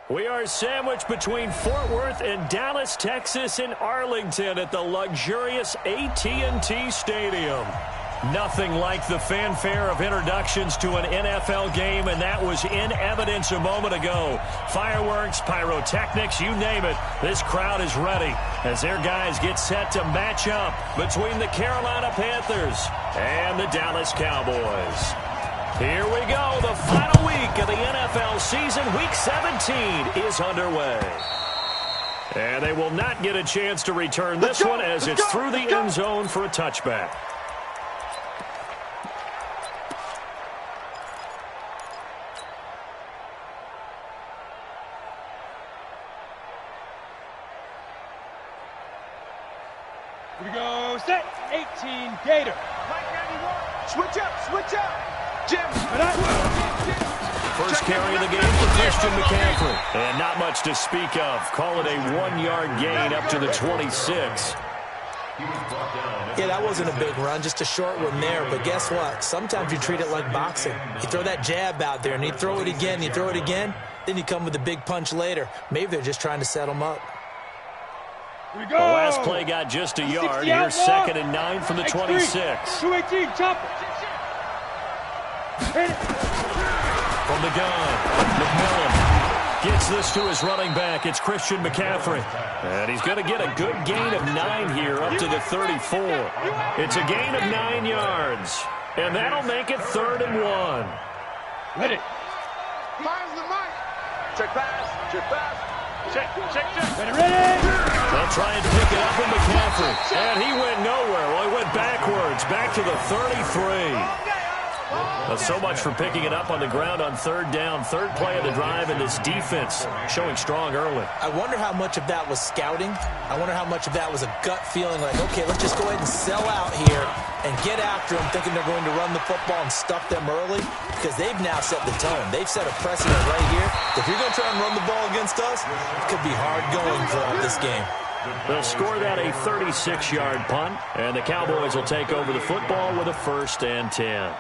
We are sandwiched between Fort Worth and Dallas, Texas, and Arlington at the luxurious AT&T Stadium. Nothing like the fanfare of introductions to an NFL game, and that was in evidence a moment ago. Fireworks, pyrotechnics, you name it. This crowd is ready as their guys get set to match up between the Carolina Panthers and the Dallas Cowboys. Here we go. The final week of the NFL season. Week 17 is underway. And they will not get a chance to return this one as it's through the end zone for a touchback. Here we go. Set. 18 Gator. Switch up. Switch up. Jim. First carry of the game for Christian McCaffrey. And not much to speak of. Call it a 1-yard gain up to the 26. Yeah, that wasn't a big run, just a short one there. But guess what? Sometimes you treat it like boxing. You throw that jab out there, and you throw it again, you throw it again, then you come with a big punch later. Maybe they're just trying to set them up. The last play got just a yard. Here's 2nd and 9 from the 26. 218, chop it. From the gun, McMillan gets this to his running back. It's Christian McCaffrey. And he's going to get a good gain of 9 here up to the 34. It's a gain of 9 yards. And that'll make it 3rd and 1. Ready. Fires the mic. Check pass. Check pass. Check. Ready. They'll try and pick it up with McCaffrey. And he went nowhere. Well, he went backwards, back to the 33. So much for picking it up on the ground on 3rd down. 3rd play of the drive, and this defense showing strong early. I wonder how much of that was scouting. I wonder how much of that was a gut feeling like, okay, let's just go ahead and sell out here and get after them, thinking they're going to run the football and stuff them early, because they've now set the tone. They've set a precedent right here. If you're going to try and run the ball against us, it could be hard going for this game. They'll score that a 36-yard punt, and the Cowboys will take over the football with a 1st and 10.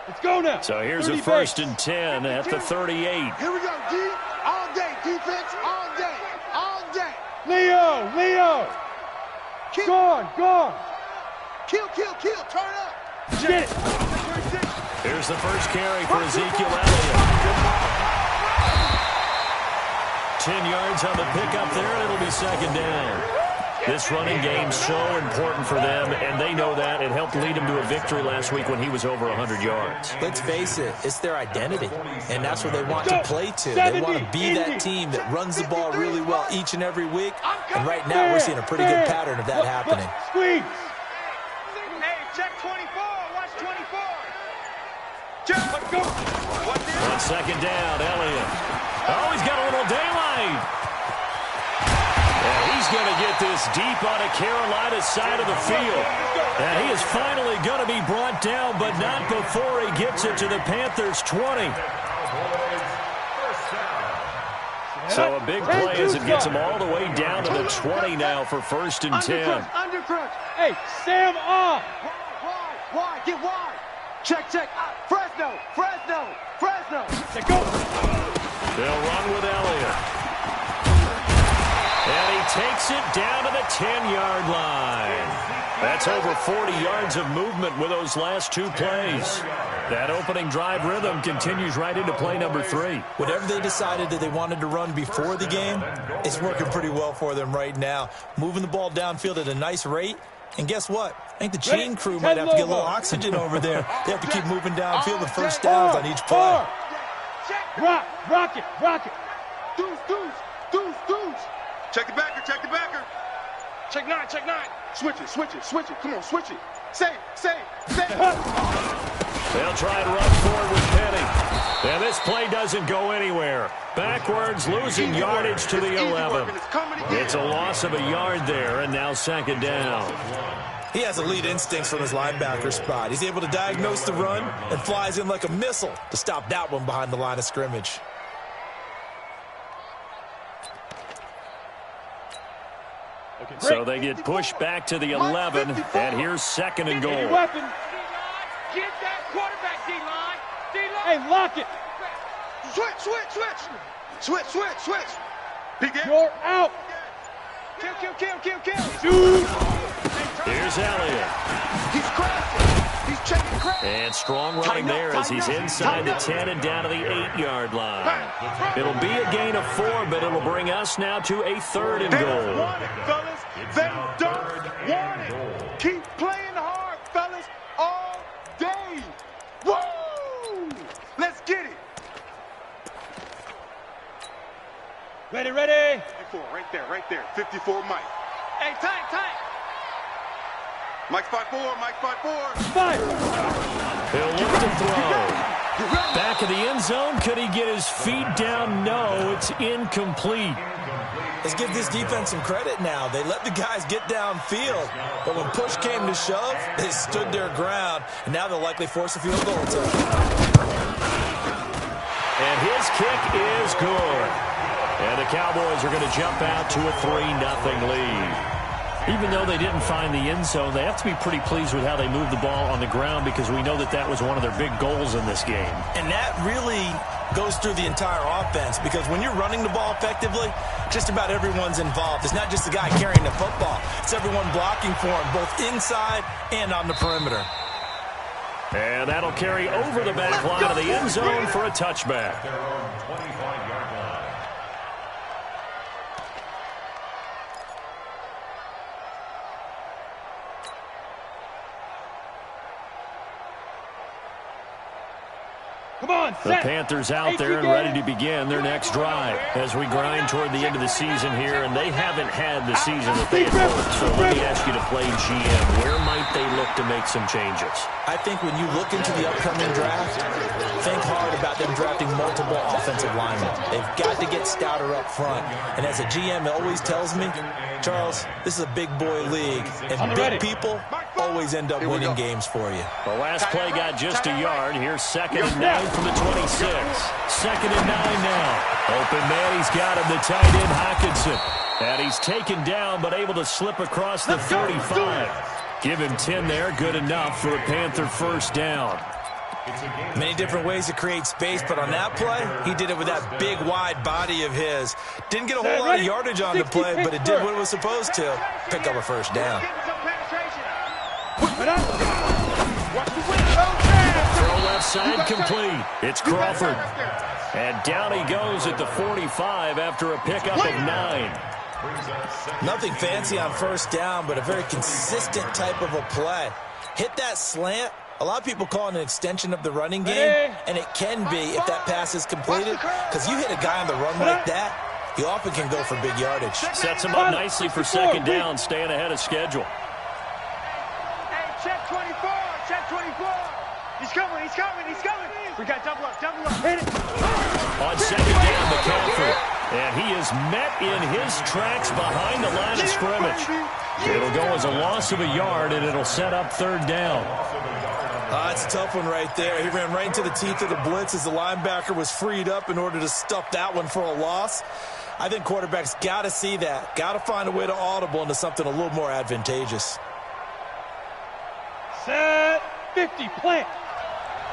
Let's go now. So here's a 1st and 10 at the 38. Here we go, D. All day. Defense all day. All day. Leo. Gone. Kill. Turn up. Get it. Here's the first carry for Ezekiel Elliott. 10 yards on the pickup there, and it'll be 2nd down. This running game so important for them, and they know that. It helped lead them to a victory last week when he was over 100 yards. Let's face it, it's their identity, and that's what they want to play to. They want to be that team that runs the ball really well each and every week, and right now we're seeing a pretty good pattern of that happening. Squeeze. Hey, check 24. Watch 24. Let's go. On 2nd down, Elliott. Oh, he's got a little daylight. And he's going to get this deep on a Carolina side of the field. And he is finally going to be brought down, but not before he gets it to the Panthers' 20. So a big play as it gets him all the way down to the 20 now for 1st and 10. Undercrunch. Hey, Sam off. Wide. Get wide. Check. Fresno. Let's go. They'll run with Elliott. And he takes it down to the 10-yard line. That's over 40 yards of movement with those last 2 plays. That opening drive rhythm continues right into play number 3. Whatever they decided that they wanted to run before the game, it's working pretty well for them right now. Moving the ball downfield at a nice rate. And guess what? I think the chain crew might have to get a little oxygen over there. They have to keep moving downfield with 1st downs on each play. Rock it. Deuce. Check the backer. Check 9. Switch it. Come on, switch it. Say. They'll try and run forward with Penny. And this play doesn't go anywhere. Backwards, losing yardage to the 11. It's a loss of a yard there, and now 2nd down. He has elite instincts from his linebacker spot. He's able to diagnose the run and flies in like a missile to stop that one behind the line of scrimmage. So they get pushed back to the 11, and here's second and goal. Weapon. Get that quarterback, D-line. D-line. Hey, lock it. Switch. You're out. Kill. Shoot. Here's Elliott. He's crashing. He's checking crash. And strong running there as he's inside the 10 and down to the 8-yard line. It'll be a gain of 4, but it'll bring us now to a third and They goal. don't want it, fellas. They don't want it. Keep playing hard, fellas, all day. Woo! Let's get it. Ready. 54, right there. 54, Mike. Hey, tight. Mike's 5'4", Mike's 5'4". Five. He'll look to throw. Back of the end zone. Could he get his feet down? No, it's incomplete. Let's give this defense some credit now. They let the guys get downfield, but when push came to shove, they stood their ground, and now they'll likely force a field goal attempt. And his kick is good. And the Cowboys are going to jump out to a 3-0 lead. Even though they didn't find the end zone, they have to be pretty pleased with how they moved the ball on the ground because we know that was one of their big goals in this game. And that really goes through the entire offense because when you're running the ball effectively, just about everyone's involved. It's not just the guy carrying the football. It's everyone blocking for him, both inside and on the perimeter. And that'll carry over the back line of the end zone for a touchback. Come on, The Panthers out there and ready to begin their next drive as we grind toward the end of the season here, and they haven't had the season that they had hoped. So let me ask you to play GM. Where might they look to make some changes? I think when you look into the upcoming draft, think hard about them drafting multiple offensive linemen. They've got to get stouter up front. And as a GM, it always tells me, Charles, this is a big boy league, and big people always end up winning games for you. The last play got just a yard. Here's 2nd and 9 from the 26. 2nd and 9 now. Open man, he's got him, the tight end Hockenson. And he's taken down, but able to slip across the 35. Give him 10 there, good enough for a Panther first down. Many different ways to create space, but on that play, he did it with that big, wide body of his. Didn't get a whole lot of yardage on the play, but it did what it was supposed to. Pick up a first down. Throw left side complete. It's Crawford. And down he goes at the 45 after a pickup of 9. Nothing fancy on first down, but a very consistent type of a play. Hit that slant. A lot of people call it an extension of the running game, and it can be if that pass is completed, because you hit a guy on the run like that, he often can go for big yardage. Sets him up nicely for second down, staying ahead of schedule. Hey, check 24. He's coming. We got double up. Hit it. On second down, McCaffrey. And he is met in his tracks behind the line of scrimmage. It'll go as a loss of a yard, and it'll set up third down. It's a tough one right there. He ran right into the teeth of the blitz as the linebacker was freed up in order to stuff that one for a loss. I think quarterbacks got to see that. Got to find a way to audible into something a little more advantageous. Set 50, plant.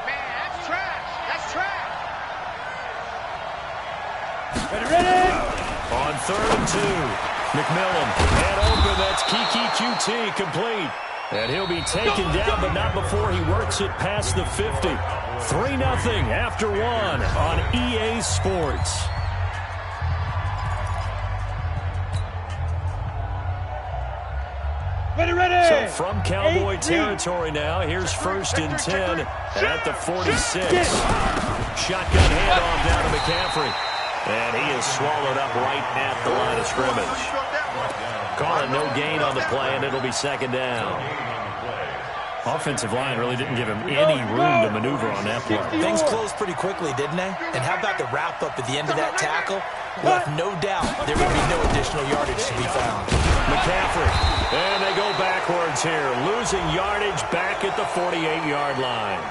Man, that's trash. Ready. On 3rd and 2, McMillan. And open, that's Kiki QT complete. And he'll be taken down, but not before he works it past the 50. 3-0 after 1 on EA Sports. Ready. So from Cowboy territory now, here's 1st and 10 at the 46. Shotgun handoff down to McCaffrey. And he is swallowed up right at the line of scrimmage. Calling no gain on the play, and it'll be second down. Offensive line really didn't give him any room to maneuver on that play. Things closed pretty quickly, didn't they? And how about the wrap-up at the end of that tackle? Left no doubt there would be no additional yardage to be found. McCaffrey, and they go backwards here, losing yardage back at the 48-yard line.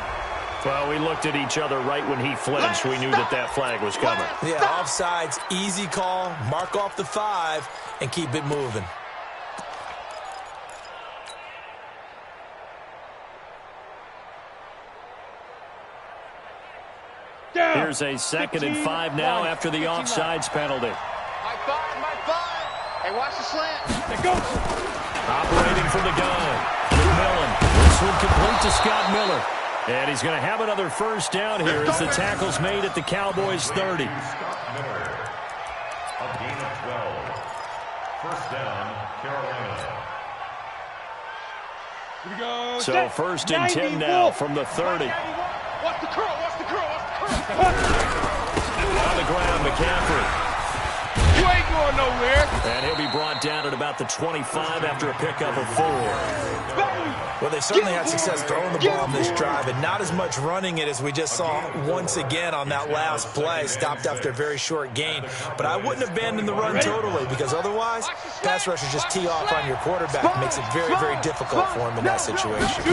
Well, we looked at each other right when he flinched. We knew that flag was coming. Yeah, offsides, easy call, mark off the 5, and keep it moving. Here's a 2nd and 5 now after the offsides penalty. My 5. Hey, watch the slant. There goes. Operating from the gun. McMillan. This one complete to Scott Miller. And he's going to have another first down here as the tackle's made at the Cowboys' 30. Scott Miller. A gain of 12. First down, Carolina. Here we go. So first and 10 now from the 30. Watch the curl. Watch the curl. Watch the curl. On the ground, McCaffrey. You ain't going nowhere. And he'll be brought down at about the 25 after a pickup of 4. Well, they certainly had success throwing the ball on this drive, and not as much running it as we just saw once again on that last play. Stopped after a very short gain. But I wouldn't abandon the run totally, because otherwise, pass rushers just tee off on your quarterback. It makes it very, very difficult for him in that situation.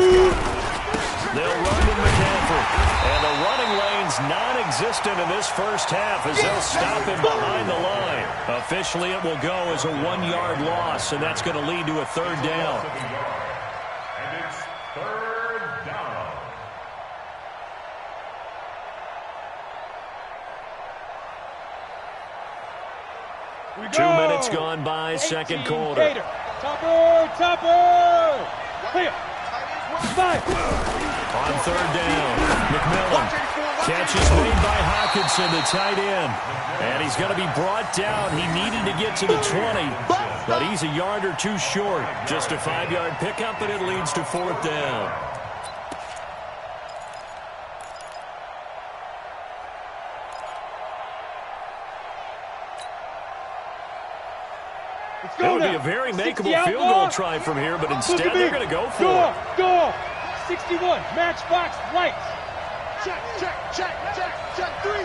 They'll run with McCaffrey. And the running lane's non-existent in this first half as they'll stop him behind the line. Officially, it will go as a 1-yard loss, and that's going to lead to a 3rd down. And it's 3rd down. Here we 2 go. minutes gone by, second quarter. Gator. Topper. Clear. 5. On 3rd down, McMillan. Catch is made by Hawkinson, the tight end. And he's going to be brought down. He needed to get to the 20, but he's a yard or 2 short. Just a 5-yard pickup, and it leads to 4th down. It would be a very makeable field goal try from here, but instead they're going to go for it. Go. 61. Matchbox lights. Check. 3.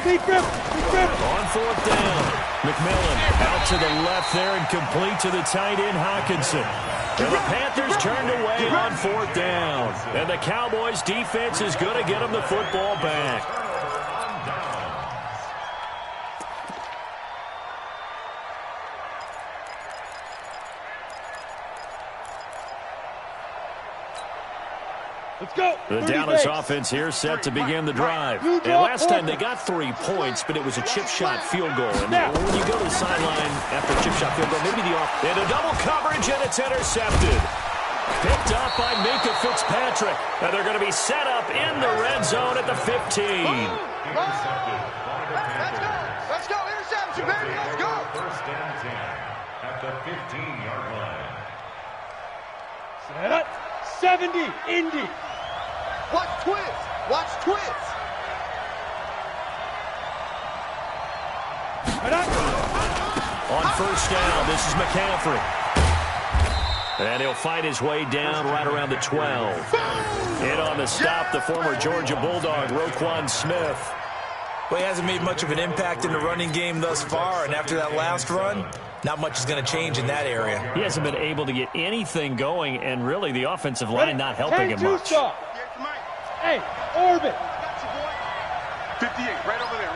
Deep grip. On 4th down, McMillan out to the left there and complete to the tight end Hawkinson. And the Panthers turned away on 4th down. And the Cowboys defense is going to get them the football back. Let's go. The Dallas offense here set to begin the drive. And last time they got 3 points, but it was a chip shot field goal. And when you go to the sideline after a chip shot field goal, maybe the off. And a double coverage, and it's intercepted. Picked up by Minka Fitzpatrick. And they're going to be set up in the red zone at the 15. Let's go. Interception, baby. Let's go. First and 10 at the 15-yard line. Set up. 70. Indy. Watch twist. On first down, this is McCaffrey. And he'll fight his way down right around the 12. In on the stop, the former Georgia Bulldog, Roquan Smith. Well, he hasn't made much of an impact in the running game thus far, and after that last run, not much is going to change in that area. He hasn't been able to get anything going, and really the offensive line not helping him much. Hey, orbit. 58, right over there.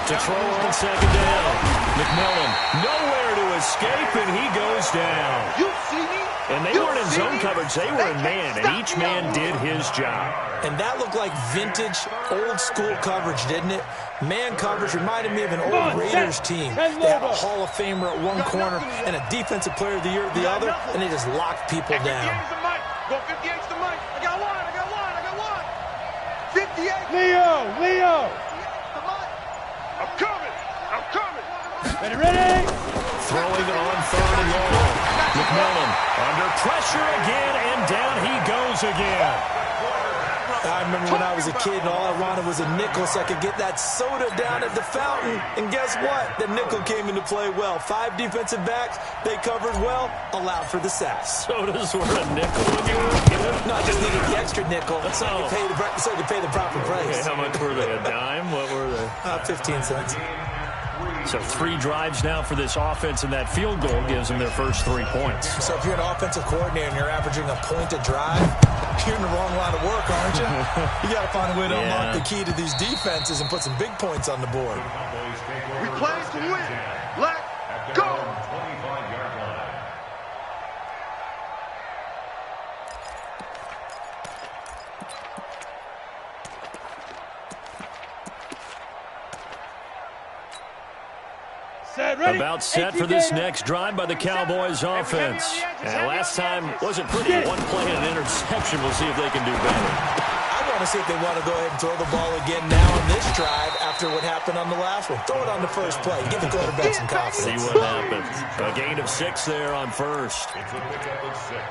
To throw on 2nd down. McMillan nowhere to escape, and he goes down. You see me? And they weren't in zone coverage. They were in man, and each man did his job. And that looked like vintage, old-school coverage, didn't it? Man coverage reminded me of an old Raiders team. They had a Hall of Famer at one corner and a Defensive Player of the Year at the other, and they just locked people down. 58's the mic. Go 58's the mic. I got one. 58. Leo. The mic. I'm coming. Ready. Throwing on 3rd and long. McMillan under pressure again, and down he goes again. I remember when I was a kid and all I wanted was a nickel so I could get that soda down at the fountain. And guess what? The nickel came into play well. 5 defensive backs, they covered well, allowed for the sacks. Sodas were a nickel when you were a kid? No, I just needed the extra nickel so I could pay the proper price. Okay, how much were they? A dime? What were they? 15 cents. So 3 drives now for this offense, and that field goal gives them their first 3 points. So if you're an offensive coordinator and you're averaging a point a drive, you're in the wrong line of work, aren't you? You got to find a way to unlock the key to these defenses and put some big points on the board. We play to win. Let's go. 25-yard line. about set for this next drive by the Cowboys offense. And last time wasn't pretty. One play and an interception. We'll see if they can do better. I want to see if they want to go ahead and throw the ball again now on this drive after what happened on the last one. Throw it on the first play. Give the quarterback some confidence. See what happens. A gain of 6 there on first. It's a pickup of 6.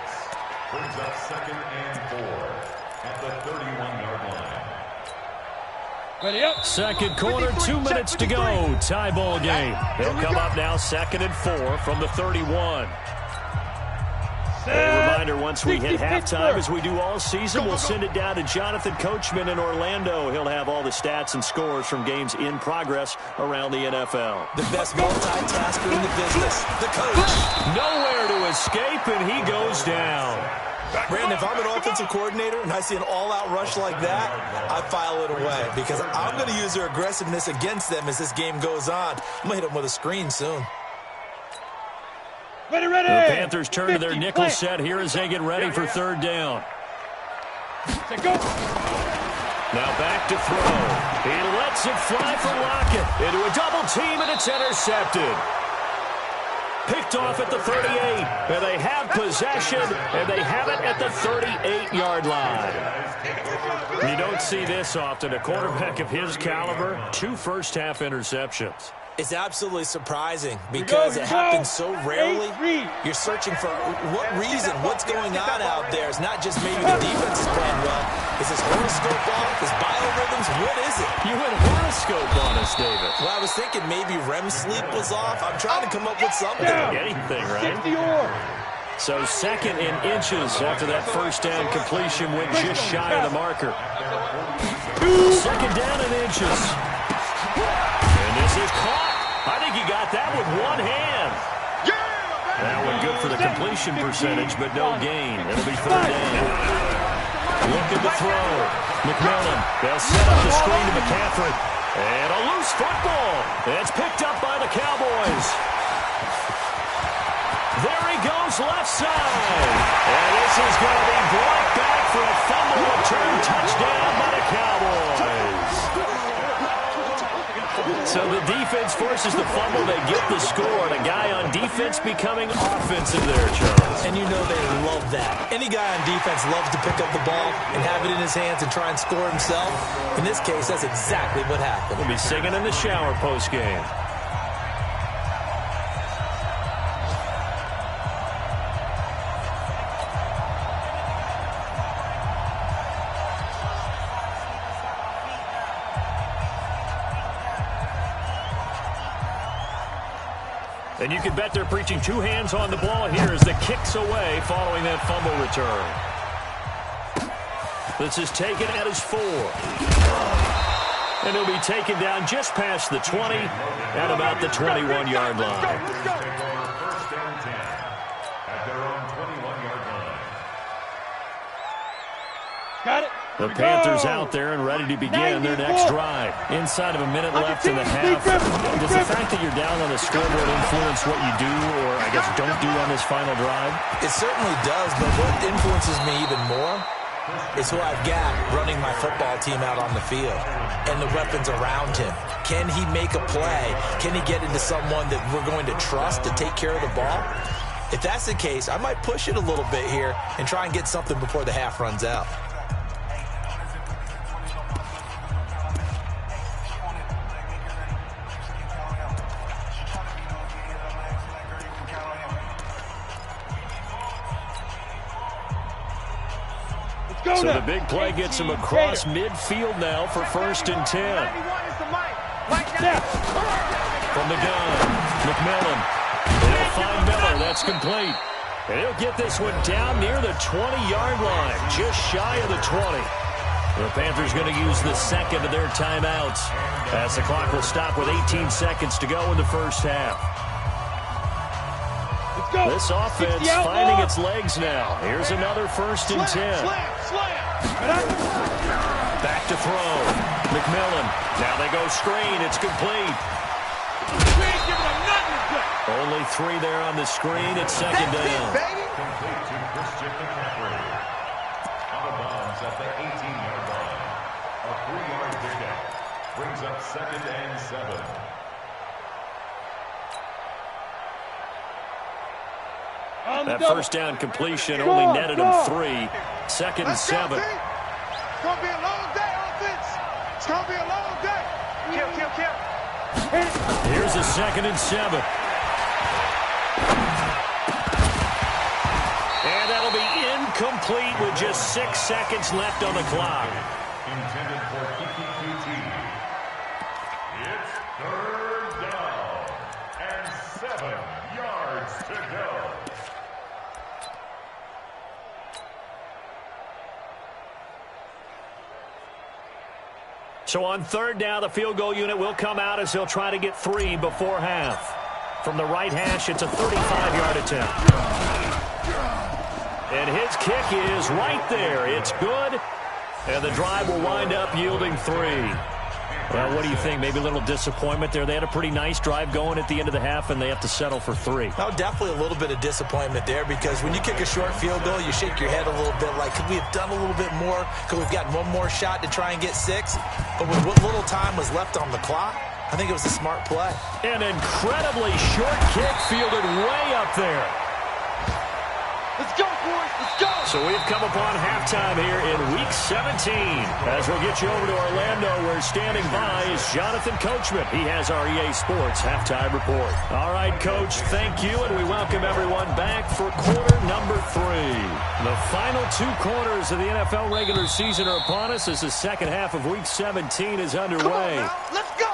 Brings up 2nd and 4 at the 31-yard line. Ready up. Second quarter, 2 minutes to go. Tie ball game. They'll come up now 2nd and 4 from the 31. A reminder, once we hit halftime, as we do all season, we'll send it down to Jonathan Coachman in Orlando. He'll have all the stats and scores from games in progress around the NFL. The best multitasker in the business, the coach. Nowhere to escape, and he goes down. Brandon, if I'm an offensive coordinator and I see an all-out rush like that, I file it away because I'm going to use their aggressiveness against them as this game goes on. I'm going to hit them with a screen soon. Ready, ready. The Panthers turn to their nickel set here as they get ready for 3rd down. Go. Now back to throw. He lets it fly for Lockett. Into a double team, and it's intercepted. Picked off at the 38, and they have possession, and they have it at the 38-yard line. You don't see this often. A quarterback of his caliber, 2 first-half interceptions. It's absolutely surprising because it happens so rarely. You're searching for what reason, what's going on out there. It's not just maybe the defense is playing well. Is his horoscope off? His biorhythms? What is it? You went horoscope on us, David. Well, I was thinking maybe REM sleep was off. I'm trying to come up with something. Anything, right? So 2nd and inches after that first down completion went just shy of the marker. 2nd down and inches. And this is caught. I think he got that with one hand. That one good for the completion percentage, but no gain. It'll be 3rd down. Looking to throw. McMillan. They'll set up the screen to McCaffrey. And a loose football. It's picked up by the Cowboys. There he goes left side. And this is going to be brought back for a fumble return touchdown by the Cowboys. So the defense forces the fumble. They get the score. And a guy on defense becoming offensive there, Charles. And you know they love that. Any guy on defense loves to pick up the ball and have it in his hands and try and score himself. In this case, that's exactly what happened. We'll be singing in the shower post-game. And you can bet they're preaching 2 hands on the ball here as the kick's away following that fumble return. This is taken at his 4. And he'll be taken down just past the 20 at about the 21-yard line. First and 10 at their own 21-yard line. Got it. The Panthers out there and ready to begin their next drive. Inside of a minute left in the half. Does the fact that you're down on the scoreboard influence what you do, or I guess don't do on this final drive? It certainly does, but what influences me even more is who I've got running my football team out on the field and the weapons around him. Can he make a play? Can he get into someone that we're going to trust to take care of the ball? If that's the case, I might push it a little bit here and try and get something before the half runs out. So the big play gets him across midfield now for 1st and 10. From the gun, McMillan. They'll find Miller. That's complete. And he'll get this one down near the 20-yard line, just shy of the 20. The Panthers going to use the 2nd of their timeouts as the clock will stop with 18 seconds to go in the first half. This offense finding its legs now. Here's another 1st and 10. Back to throw. McMillan. Now they go screen. It's complete. Only 3 there on the screen. It's 2nd down. Complete to Christian McCaffrey. Out of bounds at the 18-yard line. A 3-yard pickup brings up 2nd and 7. That first down completion only netted him 3. Second and 7. It's going to be a long day, offense. It's going to be a long day. Kill. Here's a second and 7. And that'll be incomplete with just 6 seconds left on the clock. Intended for PPQT. It's third down and 7 yards to go. So on third down, the field goal unit will come out as they'll try to get 3 before half. From the right hash, it's a 35-yard attempt. And his kick is right there. It's good. And the drive will wind up yielding 3. Well, what do you think? Maybe a little disappointment there. They had a pretty nice drive going at the end of the half, and they have to settle for 3. No, definitely a little bit of disappointment there, because when you kick a short field goal, you shake your head a little bit like, could we have done a little bit more? Could we have gotten one more shot to try and get 6? But with what little time was left on the clock, I think it was a smart play. An incredibly short kick fielded way up there. Let's go, boys. Let's go. So we've come upon halftime here in Week 17. As we'll get you over to Orlando, where standing by is Jonathan Coachman. He has our EA Sports Halftime Report. All right, Coach, thank you, and we welcome everyone back for quarter number 3. The final 2 quarters of the NFL regular season are upon us as the second half of Week 17 is underway. Come on now. Let's go.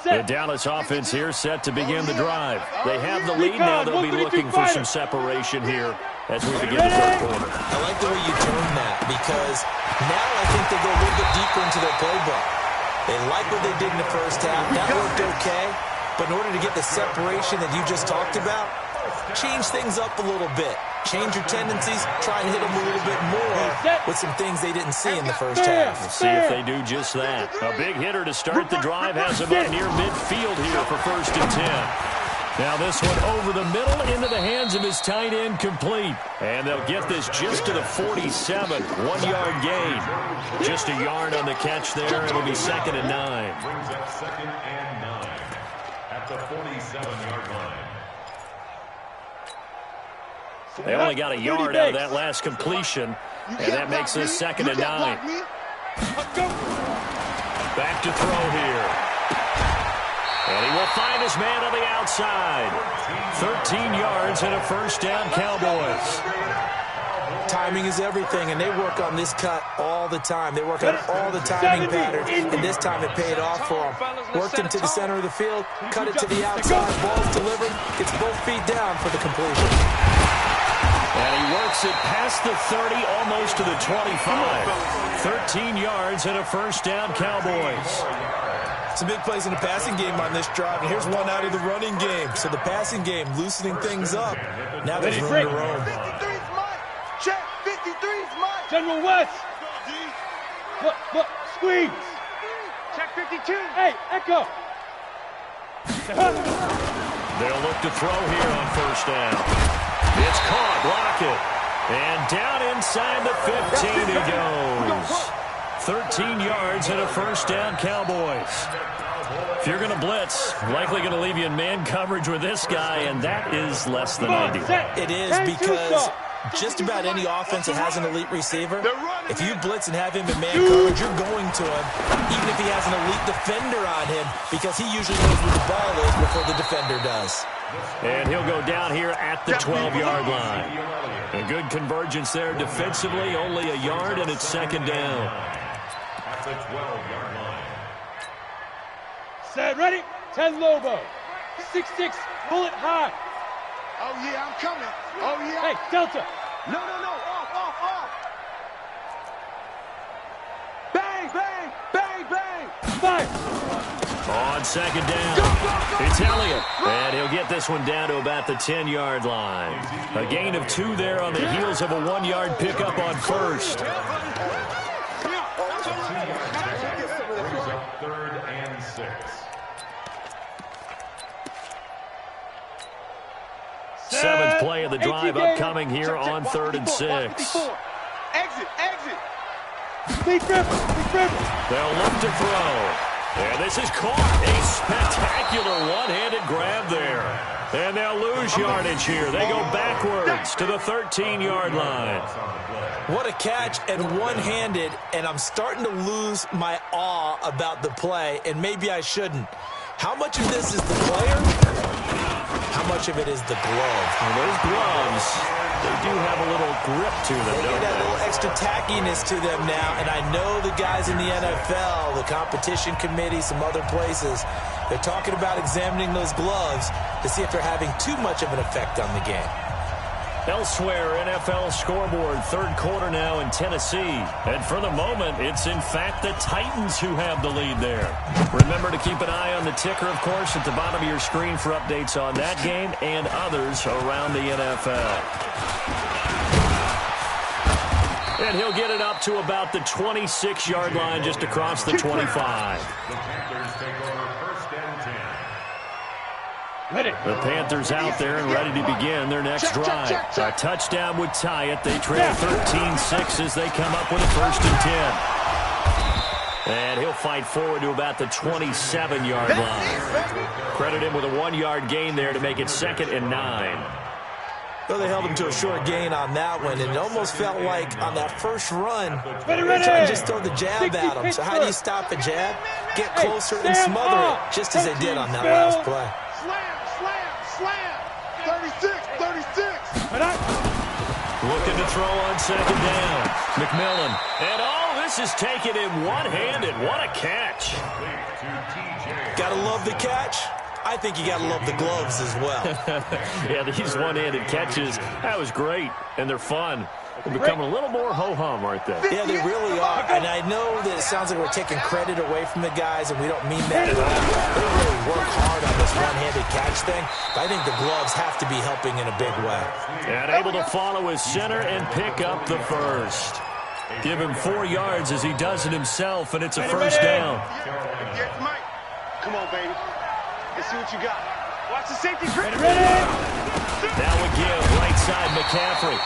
The Dallas offense here set to begin the drive. They have the lead now. They'll be looking for some separation here as we begin the third quarter. I like the way you turn that, because now I think they go a little bit deeper into their playbook. They like what they did in the first half. That worked okay. But in order to get the separation that you just talked about, change things up a little bit. Change your tendencies. Try and hit them a little bit more with some things they didn't see in the first half. We'll see if they do just that. A big hitter to start the drive has them up near midfield here for 1st and 10. Now this one over the middle into the hands of his tight end, complete. And they'll get this just to the 47. 1-yard gain. Just a yard on the catch there. It'll be 2nd and 9. Brings up 2nd and 9 at the 47-yard line. They only got a yard out of that last completion, and that makes this 2nd and 9. Back to throw here. And he will find his man on the outside. 13 yards and a 1st down, Cowboys. Timing is everything, and they work on this cut all the time. They work on all the timing patterns, and this time it paid off for them. Worked him to the center of the field, cut it to the outside, ball's delivered, gets both feet down for the completion. And he works it past the 30, almost to the 25. 13 yards and a 1st down, Cowboys. Some big plays in the passing game on this drive, and here's one out of the running game. So the passing game loosening things up. Now there's room to roam. 53's Mike. Check. 53's Mike. General West. Look. Squeeze. Check 52. Hey, Echo. They'll look to throw here on 1st down. It's caught, block it. And down inside the 15 he goes. 13 yards and a 1st down, Cowboys. If you're going to blitz, likely going to leave you in man coverage with this guy, and that is less than ideal. It is, because just about any offense that has an elite receiver, if you blitz and have him in man coverage, you're going to him, even if he has an elite defender on him, because he usually knows where the ball is before the defender does. And he'll go down here at the 12-yard line. A good convergence there defensively, only a yard, and it's 2nd down. At the 12-yard line. Set, ready? 10 Lobo. 6'6", bullet high. Oh, yeah, I'm coming. Oh, yeah. Hey, Delta. No. Off. Bang. Fire. On 2nd down, it's Elliott. And he'll get this one down to about the 10-yard line. A gain of 2 there on the heels of a 1-yard pickup on 1st. Brings up 3rd and 6. Seventh play of the drive upcoming here on 3rd and 6. Exit. They'll look to throw. And this is caught. A spectacular one-handed grab there. And they'll lose yardage here. They go backwards to the 13-yard line. What a catch, and one-handed, and I'm starting to lose my awe about the play, and maybe I shouldn't. How much of this is the player? How much of it is the glove? Well, those gloves, they do have a little grip to them, They don't get a they? little extra tackiness to them now, and I know the guys in the NFL, the competition committee, some other places, they're talking about examining those gloves to see if they're having too much of an effect on the game. Elsewhere, NFL scoreboard, third quarter now in Tennessee. And for the moment, it's in fact the Titans who have the lead there. Remember to keep an eye on the ticker, of course, at the bottom of your screen for updates on that game and others around the NFL. And he'll get it up to about the 26-yard line just across the 25. The Panthers take over first and 10. The Panthers out there and ready to begin their next drive. A touchdown would tie it. They trail 13-6 as they come up with a first and 10. And he'll fight forward to about the 27-yard line. Credit him with a 1-yard gain there to make it 2nd and 9. Well, they held him to a short gain on that one, and it almost felt like on that first run, they were trying to just throw the jab at him. So how do you stop a jab? Get closer and smother it, just as they did on that last play. Slam. 36. Looking to throw on 2nd down. McMillan. And this is taken in one-handed. What a catch. Gotta love the catch. I think you gotta love the gloves as well. Yeah, these one-handed catches, that was great. And they're fun. They're becoming a little more ho-hum, aren't they? Yeah, they really are. And I know that it sounds like we're taking credit away from the guys, and we don't mean that at all. They really work hard on this one-handed catch thing. But I think the gloves have to be helping in a big way. And able to follow his center and pick up the first. Give him 4 yards as he does it himself, and it's a first down. Get Mike. Come on, baby. Let's see what you got. Watch the safety. Now we give right side McCaffrey.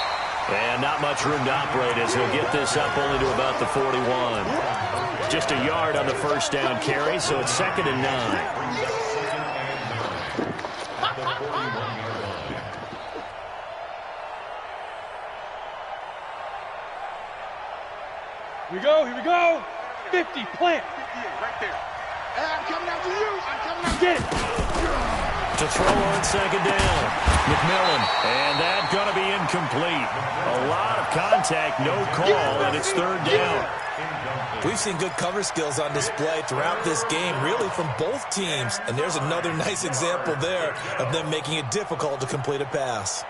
And not much room to operate as he'll get this up only to about the 41. Just a yard on the first down carry, so it's 2nd and 9. Here we go. 50, plant. 58, right there. Hey, I'm coming after you. Get it. To throw on 2nd down. McMillan. And that's going to be incomplete. A lot of contact, no call, and it's 3rd down. We've seen good cover skills on display throughout this game, really from both teams. And there's another nice example there of them making it difficult to complete a pass.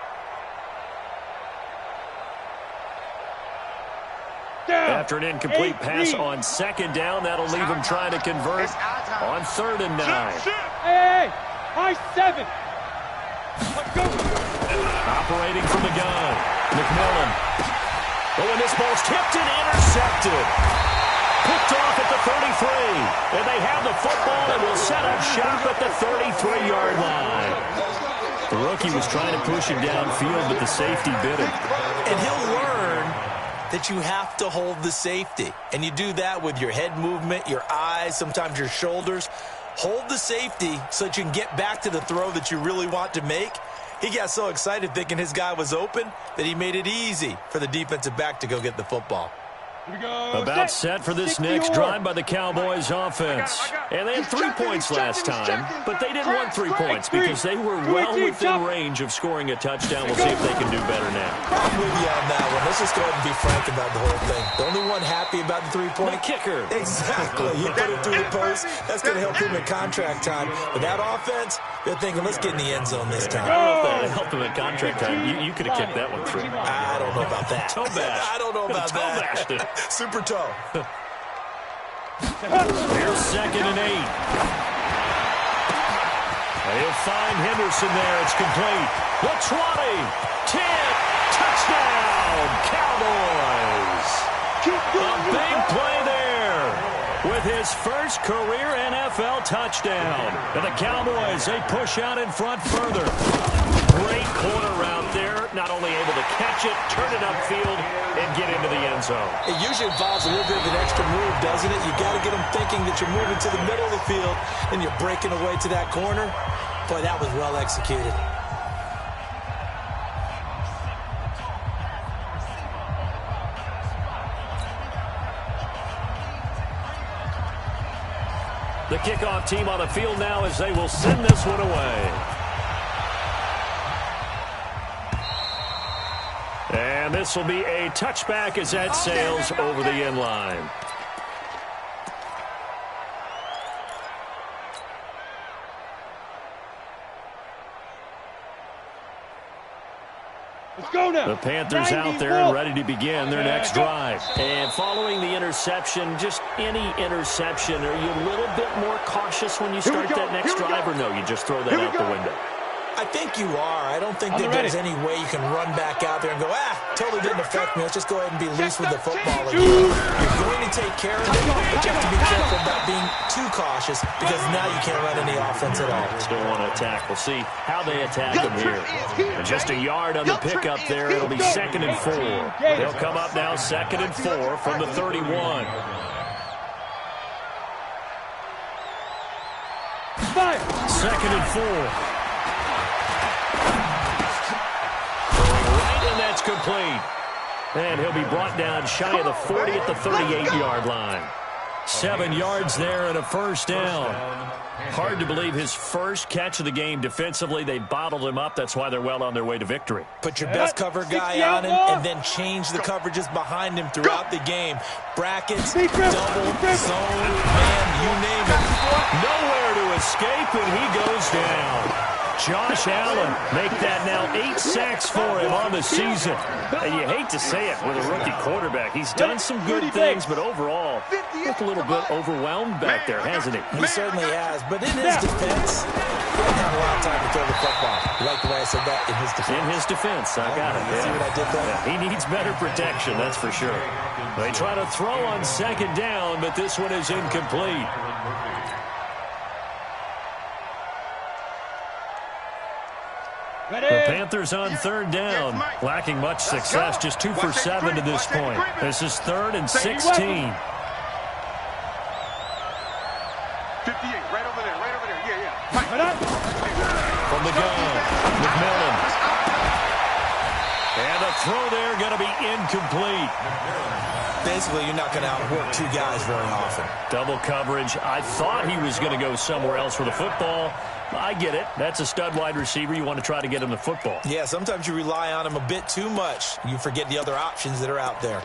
After an incomplete pass on 2nd down, that'll leave him trying to convert on 3rd and 9. Hey, high 7. Let's go. Operating from the gun. McMillan. Oh, and this ball's tipped and intercepted. Picked off at the 33. And they have the football and will set up shop at the 33-yard line. The rookie was trying to push him downfield, but the safety bit him. And he'll learn that you have to hold the safety. And you do that with your head movement, your eyes, sometimes your shoulders. Hold the safety so that you can get back to the throw that you really want to make. He got so excited thinking his guy was open that he made it easy for the defensive back to go get the football. Here we go. About set for this next drive by the Cowboys offense. And they had 3 points last time, but they didn't want 3 points because they were well within range of scoring a touchdown. We'll see if they can do better now. I'm with you on that one. Let's just go ahead and be frank about the whole thing. The only one happy about the 3-point? The kicker. Exactly. You put it through the post. That's going to help him in contract time. But that offense, they're thinking, let's get in the end zone this time. I don't know if that helped him at contract time. You could have kicked that one through. I don't know about that. Toe bash. I don't know about Toe that. bashed it. Super toe. Here's 2nd and 8. He'll find Henderson there. It's complete. The 20, 10, touchdown, Cowboys. A big play there. with his first career NFL touchdown. And the Cowboys, they push out in front further. Great corner route there. Not only able to catch it, turn it upfield, and get into the end zone. It usually involves a little bit of an extra move, doesn't it? You got to get them thinking that you're moving to the middle of the field and you're breaking away to that corner. Boy, that was well executed. The kickoff team on the field now as they will send this one away. And this will be a touchback as that sails over the end line. Let's go now. The Panthers out there and ready to begin their next drive. And following the interception, just any interception, are you a little bit more cautious when you start that next drive, or no, you just throw that out the window? I think you are. I don't think that there's any way you can run back out there and go, totally didn't affect me. Let's just go ahead and be loose with the football again. You're going to take care of it, but you have to be careful about being too cautious because now you can't run any offense at all. Still want to attack. We'll see how they attack him here. And just a yard on the pickup there. It'll be 2nd and 4. They'll come up now 2nd and 4 from the 31. 2nd and 4. And that's complete. And he'll be brought down shy of the 40 at the 38-yard line. 7 yards there and a first down. Hard to believe his first catch of the game defensively. They bottled him up. That's why they're well on their way to victory. Put your best cover guy on him and then change the coverages behind him throughout the game. Brackets, double, zone, man, you name it. Nowhere to escape, and he goes down. Josh Allen make that now 8 sacks for him on the season. And you hate to say it with a rookie quarterback. He's done some good things, but overall, looked a little bit overwhelmed back there, hasn't he? He certainly has. But in his defense, he doesn't have a lot of time to throw the football. You like the way I said that? In his defense. In his defense, I got it. See what I did there? Yeah, he needs better protection, that's for sure. They try to throw on 2nd down, but this one is incomplete. The Panthers on 3rd down, lacking much success, just 2 for 7 to this point. This is 3rd and 16. 58, right over there, yeah. From the gun, McMillan. And the throw there going to be incomplete. Basically, you're not going to outwork 2 guys very often. Double coverage. I thought he was going to go somewhere else for the football. I get it. That's a stud wide receiver. You want to try to get him the football. Yeah, sometimes you rely on him a bit too much. You forget the other options that are out there.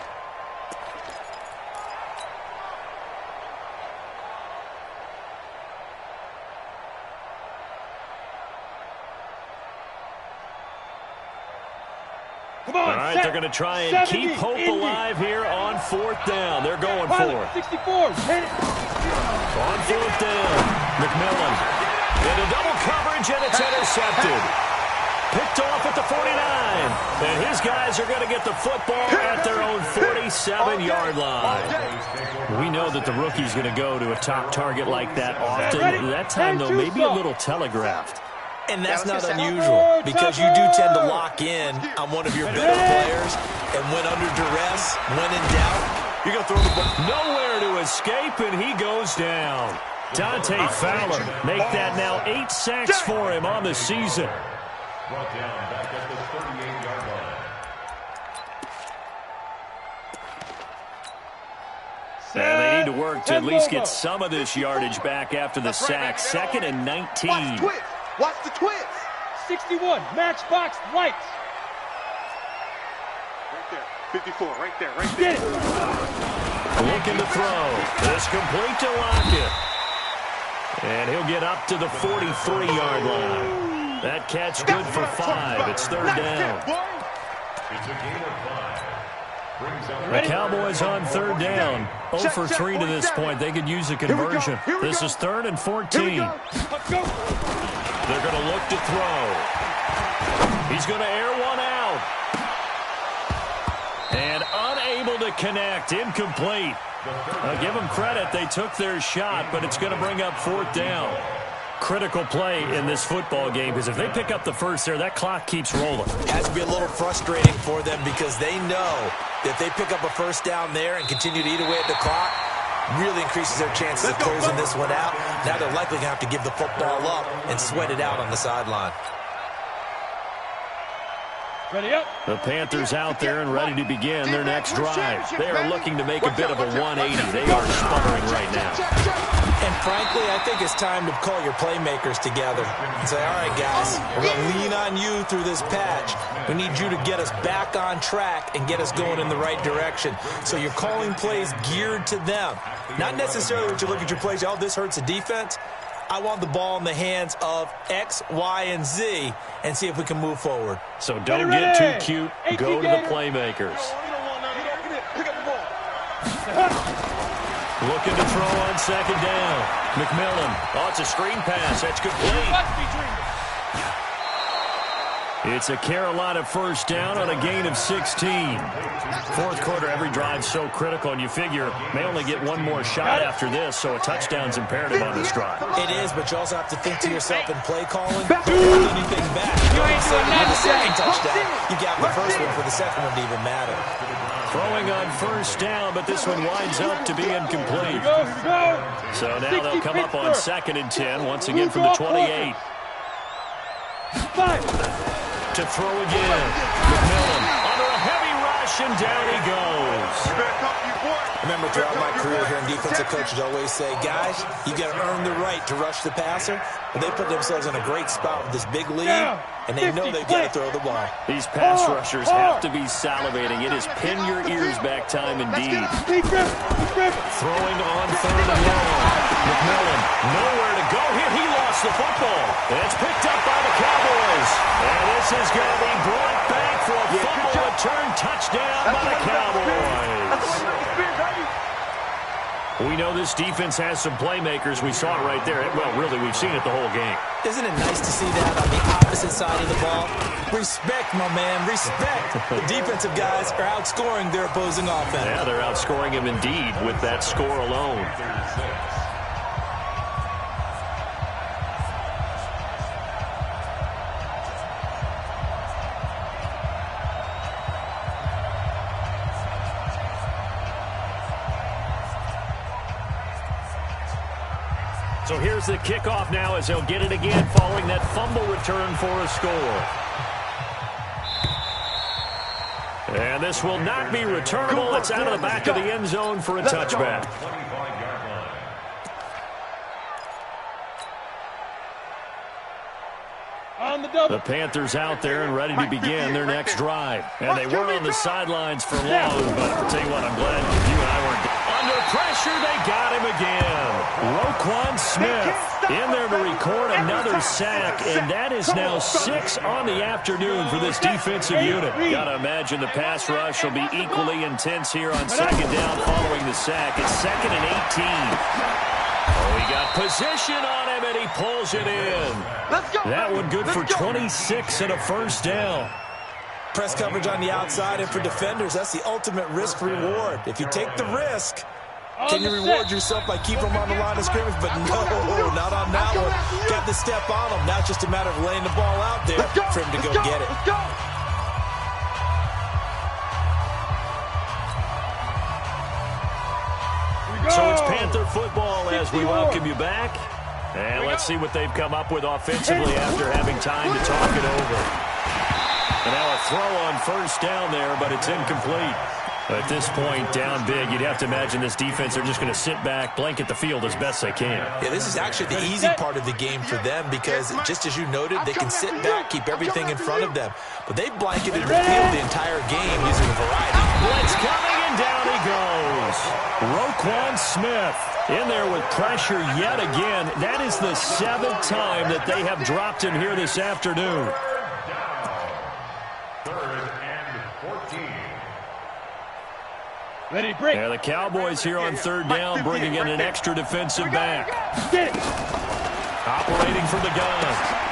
All right, they're going to try and keep hope alive here on 4th down. They're going for it. 64. On 4th down, McMillan. Into double coverage, and it's intercepted. Picked off at the 49. And his guys are going to get the football at their own 47-yard line. We know that the rookie's going to go to a top target like that often. That time, though, maybe a little telegraphed. And that's not unusual because you do tend to lock in on one of your better players. And when under duress, when in doubt, you're going to throw the ball. Nowhere to escape, and he goes down. Dante Fowler make that now 8 sacks for him on the season. Brought down back at the 38-yard line. And they need to work to at least get some of this yardage back after the sack. 2nd and 19. Watch the twist. 61, matchbox lights. Right there, 54, right there. Looking to throw. This complete to Lockett. And he'll get up to the 43-yard line. That catch good for 5. It's 3rd down. It's a gain of 5. Brings out The Cowboys on 3rd down. 0 for 3 to this point. They could use a conversion. This is 3rd and 14. Let's go. They're going to look to throw. He's going to air one out. And unable to connect. Incomplete. I'll give them credit. They took their shot, but it's going to bring up 4th down. Critical play in this football game, because if they pick up the first there, that clock keeps rolling. It has to be a little frustrating for them because they know that if they pick up a first down there and continue to eat away at the clock, really increases their chances of closing this one out. Now they're likely going to have to give the football up and sweat it out on the sideline. Ready up. The Panthers out there and ready to begin their next drive. They are looking to make a bit of a 180. They are sputtering right now. And frankly, I think it's time to call your playmakers together and say, all right, guys, we're going to lean on you through this patch. We need you to get us back on track and get us going in the right direction. So you're calling plays geared to them. Not necessarily that you look at your plays, oh, this hurts the defense. I want the ball in the hands of X, Y, and Z and see if we can move forward. So don't get too cute. Go to the playmakers. Looking to throw on 2nd down. McMillan. Oh, it's a screen pass. That's good play. It's a Carolina first down on a gain of 16. 4th quarter, every drive so critical, and you figure may only get one more shot after this, so a touchdown's imperative on this drive. It is, but you also have to think to yourself in play calling, don't hold anything back. You ain't doing nothing. The second touchdown, you got the first one for the second one to even matter. Throwing on first down, but this one winds up to be incomplete. So now they'll come up on 2nd and 10, once again from the 28. To throw again. McMillan under a heavy rush, and down he goes. Remember, throughout my career here in defensive coaches always say, guys, you got to earn the right to rush the passer. But they put themselves in a great spot with this big lead, and they know they've got to throw the ball. These pass rushers have to be salivating. It is pin your ears back time indeed. Throwing on 3rd and long. McMillan nowhere to go here. He lost the football. It's picked up by the Cowboys. And this is going to be brought back for a fumble return touchdown by the Cowboys. We know this defense has some playmakers. We saw it right there. Well, really, we've seen it the whole game. Isn't it nice to see that on the opposite side of the ball? Respect, my man, respect. The defensive guys are outscoring their opposing offense. Yeah, they're outscoring him indeed with that score alone. So here's the kickoff now as they'll get it again following that fumble return for a score. And this will not be returnable. It's out of the back of the end zone for a touchback. The Panthers out there and ready to begin their next drive. And they weren't on the sidelines for long, but I'll tell you what, I'm glad you and I weren't. Under pressure, they got him again. Roquan Smith in there to record another sack, and that is now 6 on the afternoon for this defensive unit. Got to imagine the pass rush will be equally intense here on 2nd down following the sack. It's 2nd and 18. Oh, he got position on him, and he pulls it in. That one good for 26 and a first down. Press coverage on the outside, and for defenders, that's the ultimate risk-reward. If you take the risk, can you reward yourself by keeping them on the line of scrimmage? But no, not on that one. Got to step on them. Now it's just a matter of laying the ball out there for him to go get it. So it's Panther football as we welcome you back. And let's see what they've come up with offensively after having time to talk it over. And now a throw on first down there, but it's incomplete. At this point, down big, you'd have to imagine this defense are just going to sit back, blanket the field as best they can. Yeah, this is actually the easy part of the game for them because, just as you noted, they can sit back, keep everything in front of them. But they've blanketed the field the entire game using a variety. Blitz coming, and down he goes. Roquan Smith in there with pressure yet again. That is the 7th time that they have dropped him here this afternoon. 3rd and 14. Ready, break. Yeah, the Cowboys here on 3rd down, bringing in an extra defensive back. Operating from the gun,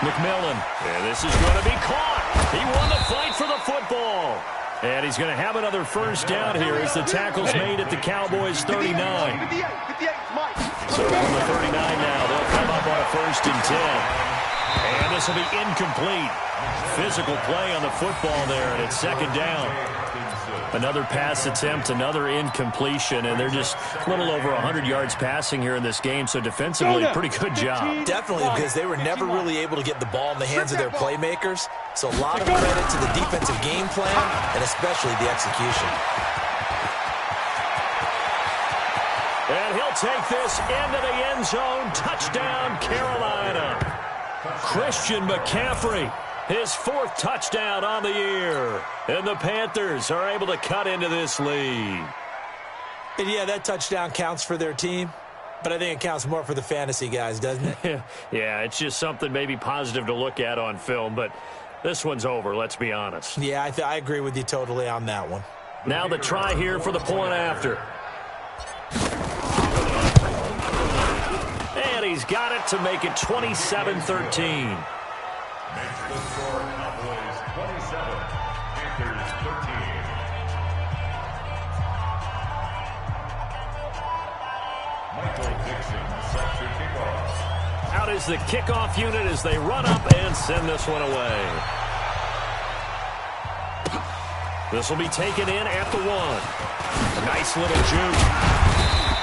McMillan. Yeah, this is going to be caught. He won the fight for the football. And he's going to have another first down here as the tackle's made at the Cowboys' 39. 58, Mike. So from the 39 now, they'll come up on a 1st and 10. And this will be incomplete. Physical play on the football there, and it's 2nd down. Another pass attempt, another incompletion, and they're just a little over 100 yards passing here in this game, so defensively, pretty good job. Definitely, because they were never really able to get the ball in the hands of their playmakers, so a lot of credit to the defensive game plan and especially the execution. And he'll take this into the end zone. Touchdown, Carolina. Christian McCaffrey, his 4th touchdown on the year. And the Panthers are able to cut into this lead. And yeah, that touchdown counts for their team, but I think it counts more for the fantasy guys, doesn't it? Yeah, it's just something maybe positive to look at on film, but this one's over, let's be honest. Yeah, I agree with you totally on that one. Now the try here for the point after. And he's got it to make it 27-13. Makes the score Cowboys 27, Panthers 13. Michael Dixon set to kickoff. Out is the kickoff unit as they run up and send this one away. This will be taken in at the 1. A nice little juke.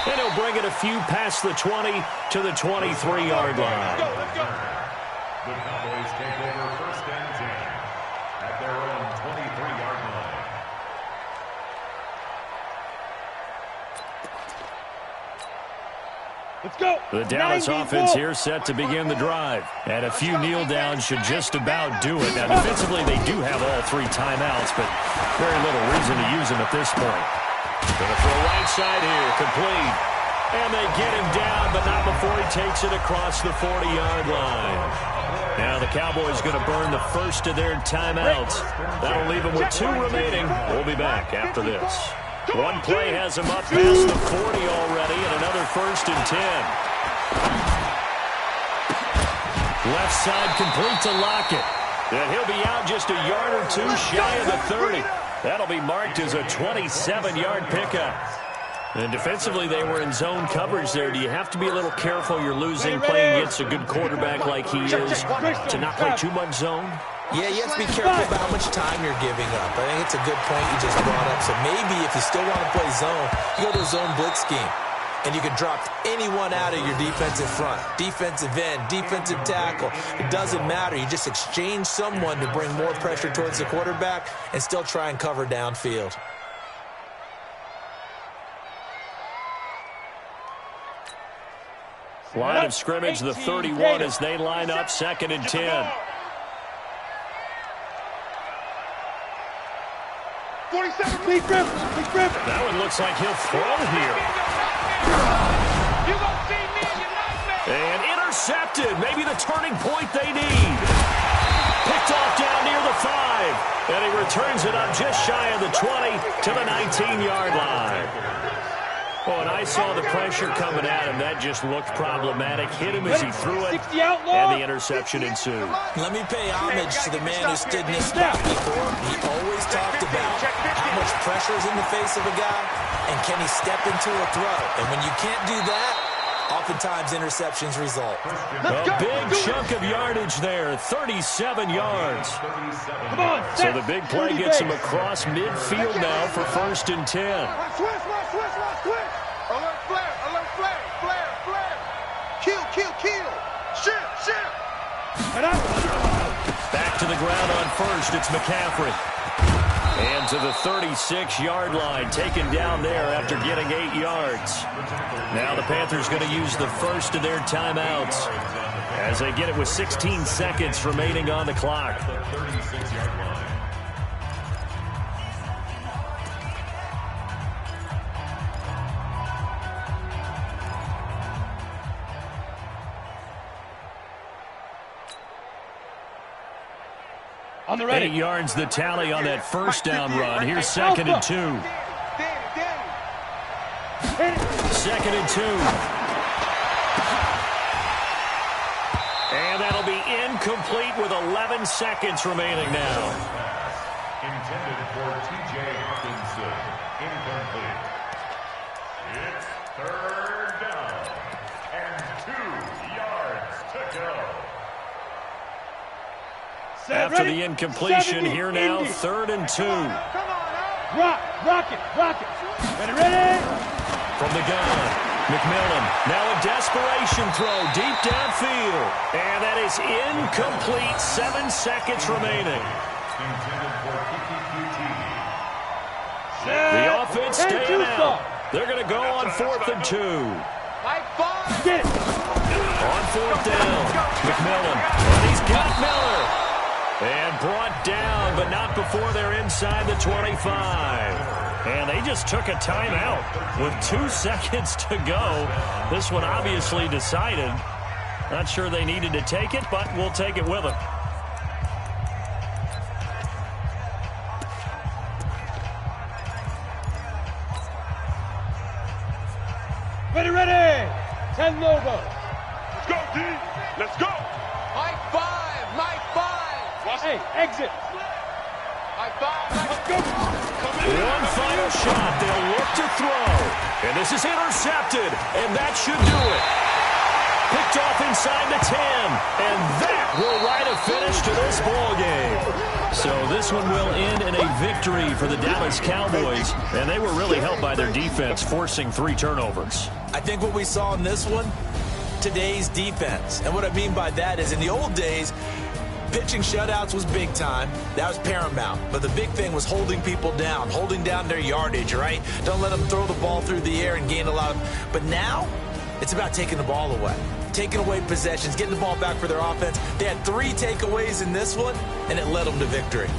And he'll bring it a few past the 20 to the 23-yard line. Let's go. The Cowboys take over 1st and 10 at their own 23-yard line. Let's go. The Dallas offense here set to begin the drive. And a few kneel downs should just about do it. Now, defensively, they do have all 3 timeouts, but very little reason to use them at this point. Going to throw right side here, complete. And they get him down, but not before he takes it across the 40-yard line. Now the Cowboys going to burn the first of their timeouts. That'll leave them with 2 remaining. We'll be back after this. One play has him up past the 40 already, and another 1st and 10. Left side complete to Lockett. And he'll be out just a yard or 2 shy of the 30. That'll be marked as a 27-yard pickup. And defensively, they were in zone coverage there. Do you have to be a little careful you're losing playing against a good quarterback like he is to not play too much zone? Yeah, you have to be careful about how much time you're giving up. I think it's a good point you just brought up. So maybe if you still want to play zone, you go to a zone blitz scheme. And you can drop anyone out of your defensive front, defensive end, defensive tackle. It doesn't matter. You just exchange someone to bring more pressure towards the quarterback and still try and cover downfield. Line of scrimmage, the 31 as they line up, 2nd and 10. 47, big grip. That one looks like he'll throw here. You gonna see me in your nightmare. And intercepted. Maybe the turning point they need. Picked off down near the 5. And he returns it up just shy of the 20 to the 19-yard line. Oh, and I saw the pressure coming at him. That just looked problematic. Hit him as he threw it, and the interception ensued. Let me pay homage to the man who stood in this spot before. He always talked about how much pressure is in the face of a guy, and can he step into a throw. And when you can't do that, oftentimes interceptions result. A big chunk of yardage there, 37 yards. Come on, So the big play gets him across midfield now for 1st and 10. Switch. Alert flare. Kill. Shift. Back to the ground on 1st, it's McCaffrey. And to the 36-yard line, taken down there after getting 8 yards. Now the Panthers going to use the first of their timeouts as they get it with 16 seconds remaining on the clock. The 36-yard line. On the ready. 8 yards the tally on that first down run. Here's 2nd and 2. 2nd and 2. And that'll be incomplete with 11 seconds remaining now. Intended for T.J. Hawkinson. Incomplete. It's third down. And 2 yards to go. After the incompletion, here now, 3rd and 2. Come on, out. Rock it. Ready? From the gun, McMillan, now a desperation throw deep downfield. And that is incomplete, 7 seconds remaining. Intended for QQQT. The offense staying out. They're going to go on 4th and 2. Mike 5. Get it. On 4th down, McMillan, and he's got Miller. And brought down, but not before they're inside the 25. And they just took a timeout with 2 seconds to go. This one obviously decided. Not sure they needed to take it, but we'll take it with them. Ready. 10 Lobo. Let's go, D. Let's go. Mike 5. Hey, exit. Mike 5. Let's go. One final shot. They'll look to throw. And this is intercepted. And that should do it. Picked off inside the 10. And that will write a finish to this ball game. So this one will end in a victory for the Dallas Cowboys. And they were really helped by their defense, forcing 3 turnovers. I think what we saw in this one, today's defense. And what I mean by that is in the old days, pitching shutouts was big time. That was paramount. But the big thing was holding people down, holding down their yardage, right? Don't let them throw the ball through the air and gain a lot of... But now, it's about taking the ball away. Taking away possessions, getting the ball back for their offense. They had 3 takeaways in this one, and it led them to victory.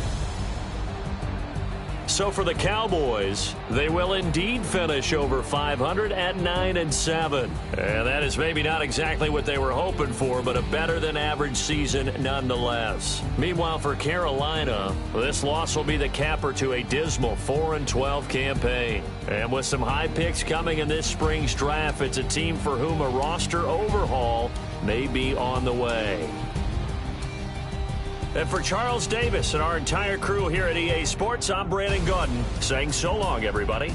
So for the Cowboys, they will indeed finish over 500 at 9-7. And that is maybe not exactly what they were hoping for, but a better than average season nonetheless. Meanwhile, for Carolina, this loss will be the capper to a dismal 4-12 campaign. And with some high picks coming in this spring's draft, it's a team for whom a roster overhaul may be on the way. And for Charles Davis and our entire crew here at EA Sports, I'm Brandon Gaudin saying so long, everybody.